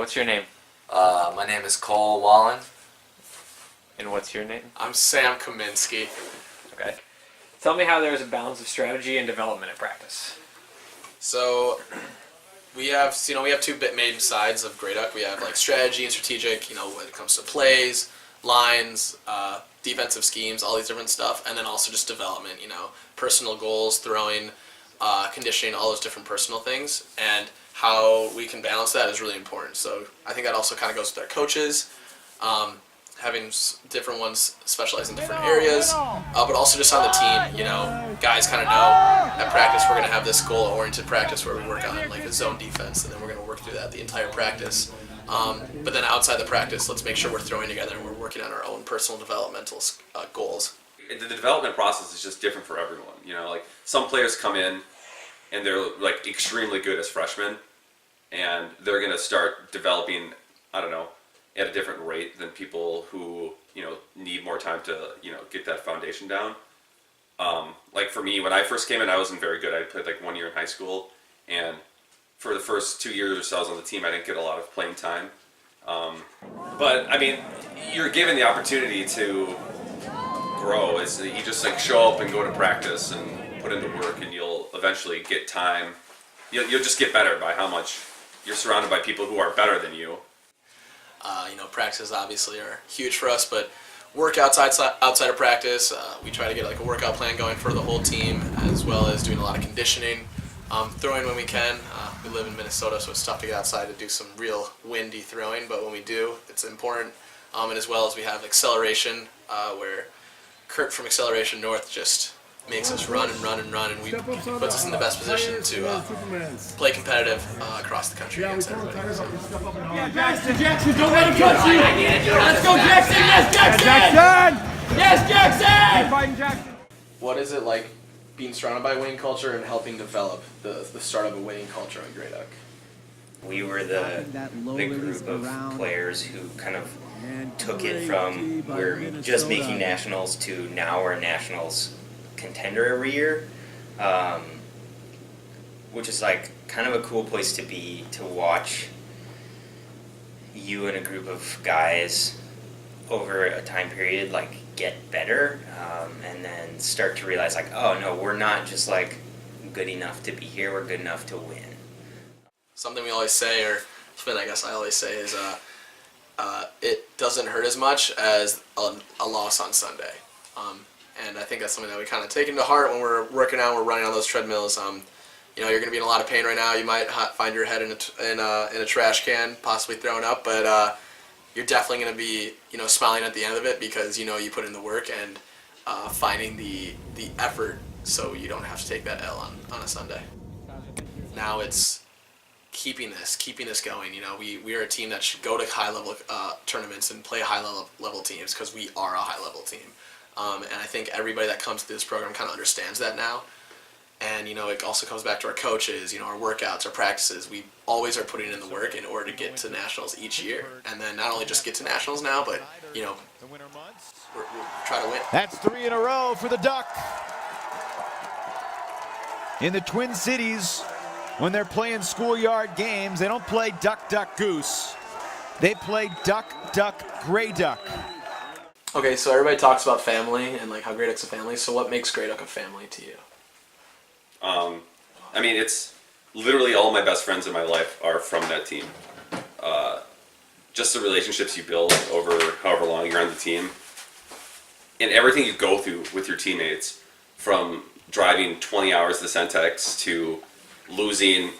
what's your name? My name is Cole Wallen. And what's your name? I'm Sam Kaminsky. Okay. Tell me how there's a balance of strategy and development at practice. So we have two main sides of Grey Duck. We have like strategy and strategic, when it comes to plays, lines, defensive schemes, all these different stuff, and then also just development, personal goals, throwing, conditioning, all those different personal things, and how we can balance that is really important. So I think that also kind of goes with our coaches, having different ones specialize in different areas, but also just on the team, guys kind of know at practice we're going to have this goal-oriented practice where we work on like a zone defense, and then we're going to work through that the entire practice. But then outside the practice, let's make sure we're throwing together and we're working on our own personal developmental goals. The development process is just different for everyone. Like some players come in and they're like extremely good as freshmen, and they're going to start developing, I don't know, at a different rate than people who, need more time to, get that foundation down. Like for me, when I first came in, I wasn't very good. I played like 1 year in high school, and for the first 2 years or so I was on the team, I didn't get a lot of playing time. But I mean, you're given the opportunity to grow. You just like show up and go to practice and put into work, and you'll eventually get time. You'll just get better by how much you're surrounded by people who are better than you. Practices obviously are huge for us, but workouts outside of practice, we try to get like a workout plan going for the whole team, as well as doing a lot of conditioning, throwing when we can. We live in Minnesota, so it's tough to get outside to do some real windy throwing, but when we do, it's important. And as well as we have acceleration, where Kurt from Acceleration North just makes us run and run and run, and puts us in the best position to play competitive across the country against everybody. So. Jackson, don't let him touch you! Let's go, Jackson! Yes, Jackson! What is it like being surrounded by winning culture and helping develop the start of a winning culture on Grey Duck? We were the group of players who kind of took it from we're just making nationals to now we're a nationals contender every year, which is like kind of a cool place to be, to watch you and a group of guys over a time period like get better, and then start to realize like, oh no, we're not just like good enough to be here, we're good enough to win. Something we always say, or something I guess I always say, is it doesn't hurt as much as a loss on Sunday. And I think that's something that we kind of take into heart when we're working out, we're running on those treadmills. You're going to be in a lot of pain right now. You might find your head in a trash can, possibly thrown up, but you're definitely going to be, smiling at the end of it because you put in the work and finding the effort so you don't have to take that L on a Sunday. Now it's keeping this going. We are a team that should go to high level tournaments and play high level teams because we are a high level team. And I think everybody that comes to this program kind of understands that now. And, it also comes back to our coaches, our workouts, our practices. We always are putting in the work in order to get to nationals each year. And then not only just get to nationals now, but, we're trying to win. That's 3 in a row for the Duck. In the Twin Cities, when they're playing schoolyard games, they don't play duck, duck, goose. They play duck, duck, Grey Duck. Okay, so everybody talks about family and like how Grey Duck's a family. So what makes Grey Duck a family to you? I mean, it's literally all my best friends in my life are from that team. Just the relationships you build over however long you're on the team, and everything you go through with your teammates, from driving 20 hours to Centex to losing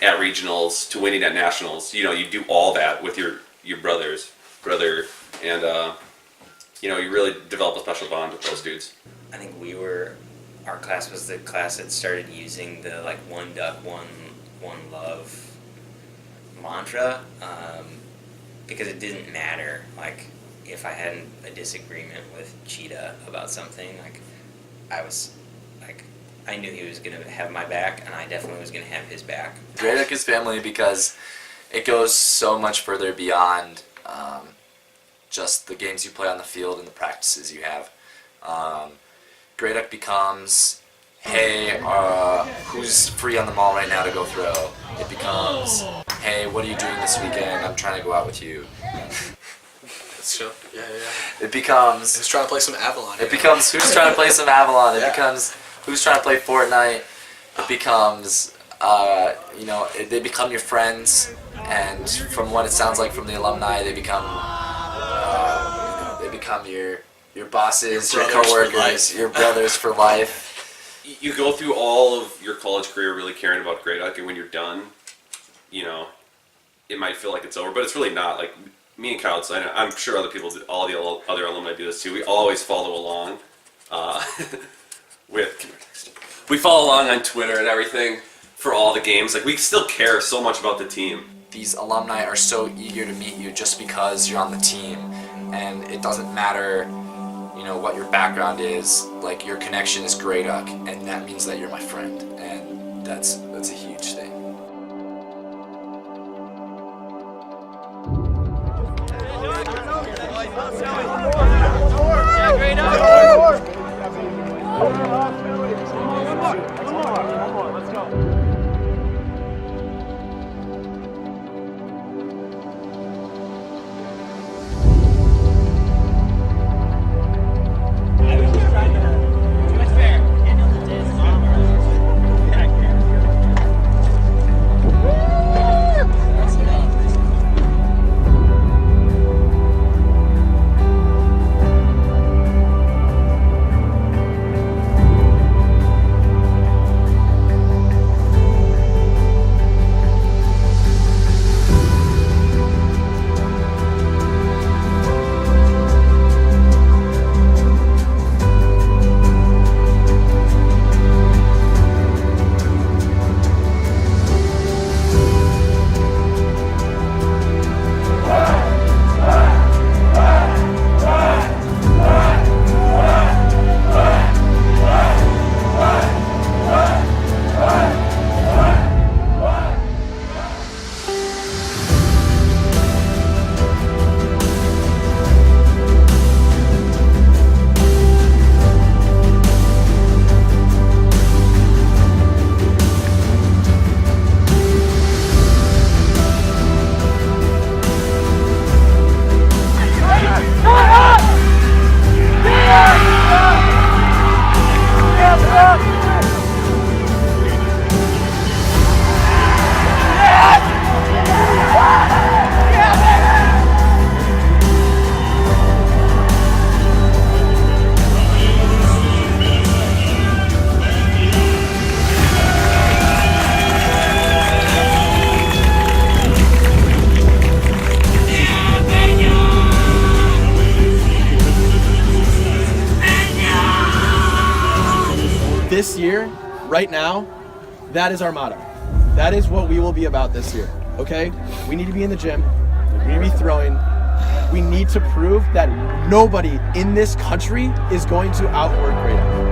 at regionals to winning at nationals. You do all that with your brother, and you really develop a special bond with those dudes. I think our class was the class that started using the like one duck, one love mantra, because it didn't matter like if I had a disagreement with Cheetah about something, like I knew he was gonna have my back, and I definitely was gonna have his back. Grey Duck is family because it goes so much further beyond just the games you play on the field and the practices you have. Grey Duck becomes, hey, who's free on the mall right now to go throw? It becomes, hey, what are you doing this weekend? I'm trying to go out with you. That's true. Yeah. It becomes Who's trying to play some Avalon? It becomes who's trying to play some Avalon. It becomes who's trying to play Fortnite. It becomes, they become your friends, and from what it sounds like from the alumni, they become, your bosses, your coworkers, your brothers for life. You go through all of your college career really caring about Grey Duck, and when you're done, it might feel like it's over, but it's really not. Like me and Kyle, I'm sure other people, all the other alumni do this too. We always follow along we follow along on Twitter and everything for all the games. Like we still care so much about the team. These alumni are so eager to meet you just because you're on the team, and it doesn't matter, what your background is. Like your connection is Grey Duck, and that means that you're my friend, and that's a huge thing. This year, right now, that is our motto. That is what we will be about this year, okay? We need to be in the gym. We need to be throwing. We need to prove that nobody in this country is going to outwork Grey Duck.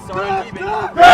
Start on keeping.